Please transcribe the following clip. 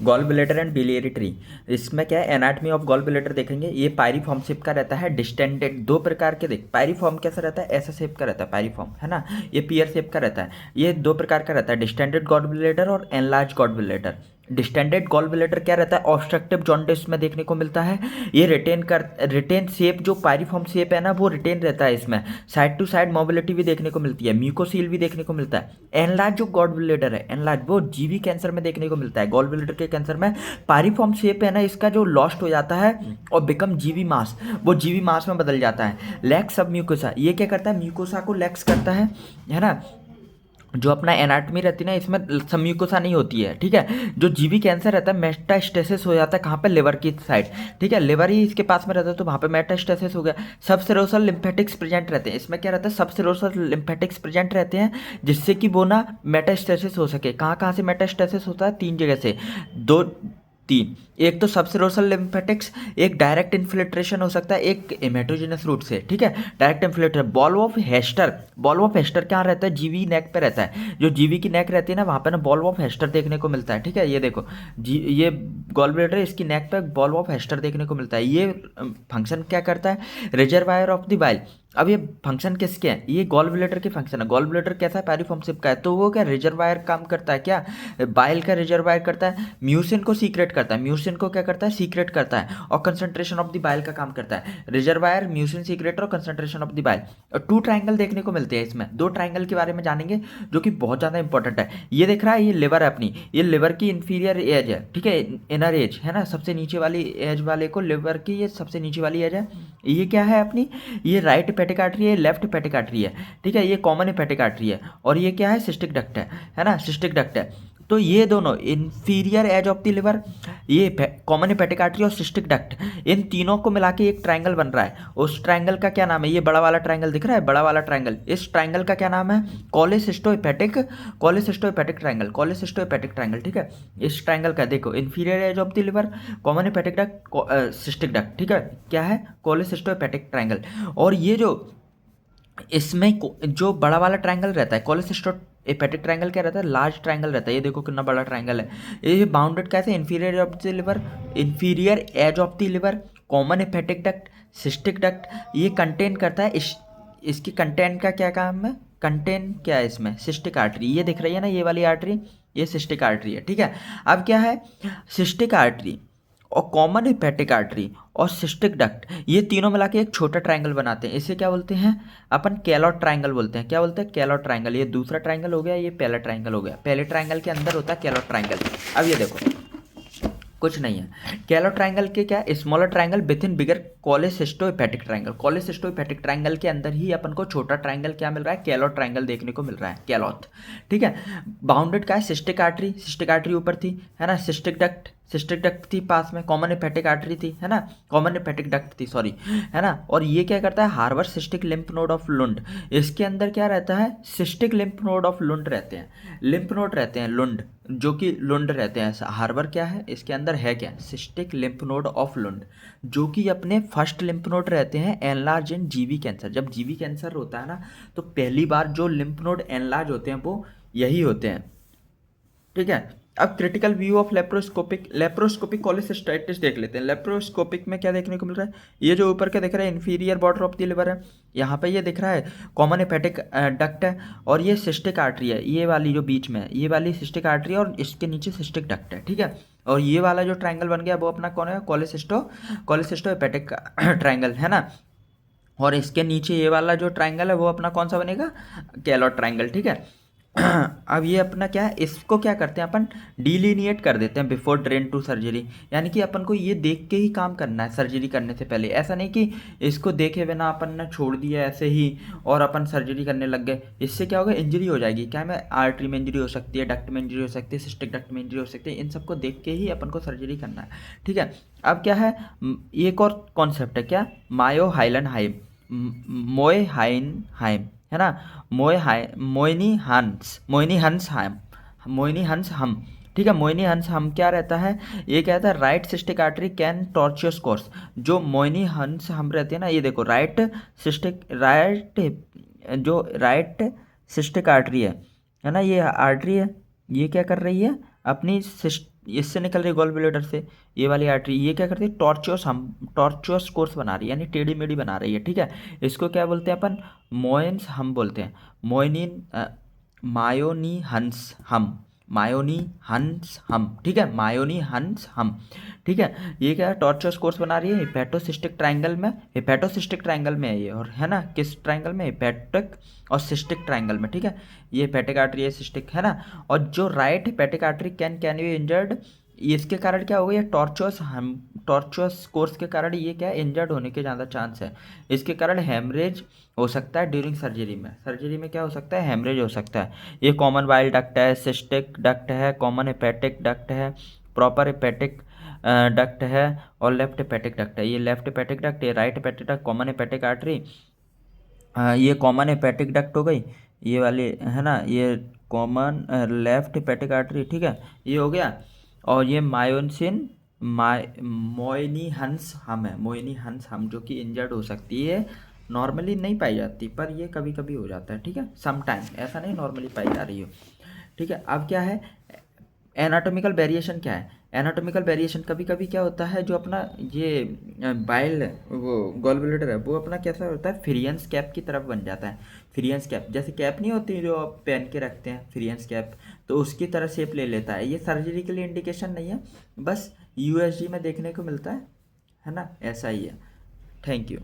Gall bladder and biliary tree. इसमें क्या है, एनाटमी ऑफ गॉल ब्लैडर देखेंगे। ये पायरीफॉर्म शेप का रहता है, डिस्टेंडेड, दो प्रकार के। देख पायरीफॉर्म कैसा रहता है, ऐसा शेप का रहता है पायरीफॉर्म, है ना। ये पियर शेप का रहता है। ये दो प्रकार का रहता है, डिस्टेंडेड गॉल ब्लैडर और enlarge gall bladder. Distended gall bladder क्या रहता है, ऑब्स्ट्रक्टिव जॉन्डिस में देखने को मिलता है। ये रिटेन शेप, जो पायरीफॉर्म शेप है ना, वो रिटेन रहता है इसमें। साइड टू साइड मोबिलिटी भी देखने को मिलती है, म्यूकोसील भी देखने को मिलता है। एनलार्ज जो गॉल ब्लैडर है, एनलार्ज वो जीवी कैंसर में देखने को मिलता है। गॉल ब्लैडर के कैंसर में पायरीफॉर्म शेप है ना, इसका जो लॉस्ट हो जाता है और बिकम जीवी मास, वो जीवी मास में बदल जाता है। लैक्स सब म्यूकोसा, ये क्या करता है, म्यूकोसा को लैक्स करता है ना। जो अपना एनाटमी रहती है ना, इसमें सम्यूकोसा नहीं होती है, ठीक है। जो जीवी कैंसर रहता है, मेटास्टेसिस हो जाता है कहाँ पे, लिवर की साइड, ठीक है। लिवर ही इसके पास में रहता है, तो वहाँ पे मेटास्टेसिस हो गया। सबसेरोसल लिम्फेटिक्स प्रेजेंट रहते हैं इसमें। क्या रहता है, सबसेरोसल लिम्फेटिक्स प्रेजेंट रहते हैं, जिससे कि वो ना मेटास्टेसिस हो सके। कहाँ कहाँ से मेटास्टेसिस होता है, तीन जगह से, दो तीन। एक तो सबसेरोसल लिम्फेटिक्स, एक डायरेक्ट इन्फिल्ट्रेशन हो सकता है, एक हेमेटोजेनस रूट से, ठीक है। Direct infiltration. Ball of Hester, ball of Hester कहाँ रहता है, जीवी नेक पे रहता है। जो जीवी की नेक रहती है ना, वहाँ पे ना बॉल ऑफ हेस्टर देखने को मिलता है, ठीक है। ये देखो ये गॉल ब्लैडर, इसकी नेक पे बॉल ऑफ हेस्टर देखने को मिलता है। ये फंक्शन क्या करता है, रिजर्वायर ऑफ द बाइल। अब ये फंक्शन किसके हैं, ये गॉल ब्लैडर के फंक्शन है। गॉल ब्लैडर कैसा है, पायरीफॉर्म शेप का है, तो वो क्या रिजर्वायर काम करता है, क्या बाइल का रिजर्वायर करता है। म्यूसिन को सीक्रेट करता है, म्यूसिन को क्या करता है, सीक्रेट करता है। और कंसंट्रेशन ऑफ द बाइल का काम करता है। रिजर्वायर, म्यूसिन सीक्रेटर और कंसंट्रेशन ऑफ द बाइल। और टू ट्राइंगल देखने को मिलते हैं इसमें। दो ट्राइंगल के बारे में जानेंगे, जो कि बहुत ज़्यादा इंपॉर्टेंट है। ये देख रहा है, ये लिवर है अपनी, ये लिवर की इंफीरियर एज है, ठीक है, इनर एज है ना, सबसे नीचे वाली एज वाले को लिवर की, ये सबसे नीचे वाली एज है। ये क्या है अपनी, ये राइट हेपेटिक आर्टरी है, लेफ्ट हेपेटिक आर्टरी है, ठीक है। ये कॉमन हेपेटिक आर्टरी है, और ये क्या है, सिस्टिक डक्ट है ना, सिस्टिक डक्ट है। तो ये दोनों inferior edge of the liver, ये कॉमन हेपेटिक आर्टरी और सिस्टिक डक्ट, इन तीनों को मिला के एक ट्राइंगल बन रहा है। उस ट्राइंगल का क्या नाम है, ये बड़ा वाला ट्राइंगल दिख रहा है, बड़ा वाला ट्राइंगल, इस ट्राइंगल का क्या नाम है, कोलेसिस्टोहेपेटिक, कोलेसिस्टोहेपेटिक ट्राइंगल, कोलेसिस्टोहेपेटिक ट्राइंगल, ठीक है। इस ट्राइंगल का देखो, inferior edge of the liver, common hepatic duct, cystic duct, ठीक है। क्या है, कोलेसिस्टोहेपेटिक ट्राइंगल। और ये जो इसमें जो बड़ा वाला ट्रायंगल रहता है, कोलेसिस्टो एपेटिक ट्रायंगल क्या रहता है, लार्ज ट्रायंगल रहता है। ये देखो कितना बड़ा ट्रायंगल है। ये बाउंडेड कैसे, inferior of the liver, inferior edge of the liver, common hepatic duct, cystic duct. ये कंटेन करता है इसकी कंटेंट का क्या काम है, कंटेंट क्या है इसमें, सिस्टिक आर्टरी। ये दिख रही है ना, ये वाली आर्टरी, ये सिस्टिक आर्टरी है, ठीक है। अब क्या है, सिस्टिक आर्टरी और कॉमन हेपेटिक आर्टरी और सिस्टिक डक्ट, ये तीनों मिला के एक छोटा ट्रायंगल बनाते हैं। इसे क्या बोलते हैं अपन, कैलॉट ट्रायंगल बोलते हैं। क्या बोलते हैं, कैलॉट ट्रायंगल। ये दूसरा ट्रायंगल हो गया, ये पहला ट्रायंगल हो गया। पहले ट्रायंगल के अंदर होता है कैलॉट ट्रायंगल। अब ये देखो, कुछ नहीं है। कैलॉट ट्रायंगल के क्या, smaller triangle within bigger cholecystohepatic triangle. Cholecystohepatic triangle के अंदर ही अपन को छोटा ट्रायंगल क्या मिल रहा है, कैलॉट ट्रायंगल देखने को मिल रहा है, कैलॉट, ठीक है। बाउंडेड का है, सिस्टिक आर्टरी, सिस्टिक आर्टरी ऊपर थी, है ना, सिस्टिक डक्ट, सिस्टिक डक्ट थी पास में, कॉमन हेपेटिक आर्टरी थी, है ना, कॉमन हेपेटिक डक्ट थी, सॉरी, है ना। और ये क्या करता है, harbour cystic lymph node of Lund. इसके अंदर क्या रहता है, cystic lymph node of Lund रहते हैं, लिम्फ नोड रहते हैं लुंड, जो कि लुंड रहते हैं। हार्बर क्या है, इसके अंदर है क्या, सिस्टिक लिम्फ नोड ऑफ लुंड, जो कि अपने फर्स्ट लिम्फ नोड रहते हैं एनलार्ज इन जीवी कैंसर। जब जीवी कैंसर होता है ना, तो पहली बार जो लिम्फ नोड एनलार्ज होते हैं वो यही होते हैं, ठीक है। अब critical view of laparoscopic cholecystitis देख लेते हैं। लेप्रोस्कोपिक में क्या देखने को मिल रहा है, ये जो ऊपर का दिख रहा है inferior border of the liver है, यहाँ पे ये दिख रहा है कॉमन हेपेटिक डक्ट है, और ये सिस्टिक आर्टरी है, ये वाली जो बीच में है, ये वाली सिस्टिक आर्टरी है, और इसके नीचे सिस्टिक डक्ट है, ठीक है। और ये वाला जो ट्रायंगल बन गया वो अपना कौन है, कोलेसिस्टो हेपेटिक ट्रायंगल, है ना। और इसके नीचे ये वाला जो ट्रायंगल है वो अपना कौन सा बनेगा, कैलॉट ट्रायंगल, ठीक है। अब ये अपना क्या है, इसको क्या करते हैं अपन, डिलीनिएट कर देते हैं बिफोर ड्रेन टू सर्जरी। यानी कि अपन को ये देख के ही काम करना है सर्जरी करने से पहले। ऐसा नहीं कि इसको देखे बिना अपन ने छोड़ दिया ऐसे ही और अपन सर्जरी करने लग गए। इससे क्या होगा, इंजरी हो जाएगी। क्या में आर्टरी में इंजरी हो सकती है, डक्ट में इंजरी हो सकती है, सिस्टिक डक्ट में इंजरी हो सकती है। इन सबको देख के ही अपन को सर्जरी करना है, ठीक है। अब क्या है, एक और कॉन्सेप्ट है क्या, मायोहाइलेनहाइम, मोएहाइनहाइम, है ना, मोइनी हंस हम, ठीक है। मोइनी हंस हम क्या रहता है, ये कहता है right cystic artery can tortuous course. जो मोइनी हंस हम रहते हैं ना, ये देखो राइट सिस्टिक आर्टरी है ना, ये आर्टरी है, ये क्या कर रही है, अपनी इससे निकल रही गॉल ब्लैडर से, ये वाली आर्टरी, ये क्या करती है, टॉर्चुअस कोर्स बना रही है, यानी टेढ़ी मेढ़ी बना रही है, ठीक है। इसको क्या बोलते हैं अपन, मोयन्स हम बोलते हैं, मोयनिन मायोनी हंस हम, मायोनी हंस हम, ठीक है, मायोनी हंस हम, ठीक है। ये क्या है, टॉर्चुअस कोर्स बना रही है हिपैटोसिस्टिक ट्रायंगल में, हिपैटोसिस्टिक ट्रायंगल में है ये, और है ना किस ट्रायंगल में, हिपैटिक और सिस्टिक ट्रायंगल में, ठीक है। ये हेपेटिक आर्टरी है, सिस्टिक है ना। और जो right hepatic artery can be injured, इसके कारण क्या होगा, ये टॉर्चुअस कोर्स के कारण ये क्या है, इंजर्ड होने के ज़्यादा चांस है। इसके कारण हेमरेज हो सकता है ड्यूरिंग सर्जरी में क्या हो सकता है, हेमरेज हो सकता है। ये कॉमन बाइल डक्ट है, सिस्टिक डक्ट है, कॉमन हेपेटिक डक्ट है, प्रॉपर हेपेटिक डक्ट है, और लेफ्ट हेपेटिक डक्ट है। ये लेफ्ट हेपेटिक डक्ट, ये right hepatic duct, common hepatic artery, ये कॉमन हेपेटिक डक्ट हो गई, ये वाली है ना, ये कॉमन लेफ्ट हेपेटिक आर्टरी, ठीक है, ये हो गया। और ये मायोसिन मोइनी हंस हम है, मोइनी हंस हम, जो कि इंजर्ड हो सकती है, नॉर्मली नहीं पाई जाती, पर ये कभी कभी हो जाता है, ठीक है, सम टाइम, ऐसा नहीं नॉर्मली पाई जा रही हो, ठीक है। अब क्या है, एनाटॉमिकल वेरिएशन क्या है, एनाटॉमिकल वेरिएशन कभी कभी क्या होता है, जो अपना ये बाइल वो गॉल ब्लैडर है, वो अपना कैसा होता है, फ्रियंस कैप की तरफ बन जाता है। फ्रियंस कैप, जैसे कैप नहीं होती जो आप पहन के रखते हैं, फ्रियंस कैप, तो उसकी तरह शेप ले लेता है। ये सर्जरी के लिए इंडिकेशन नहीं है, बस यूएसजी में देखने को मिलता है ना, ऐसा ही है। Thank you.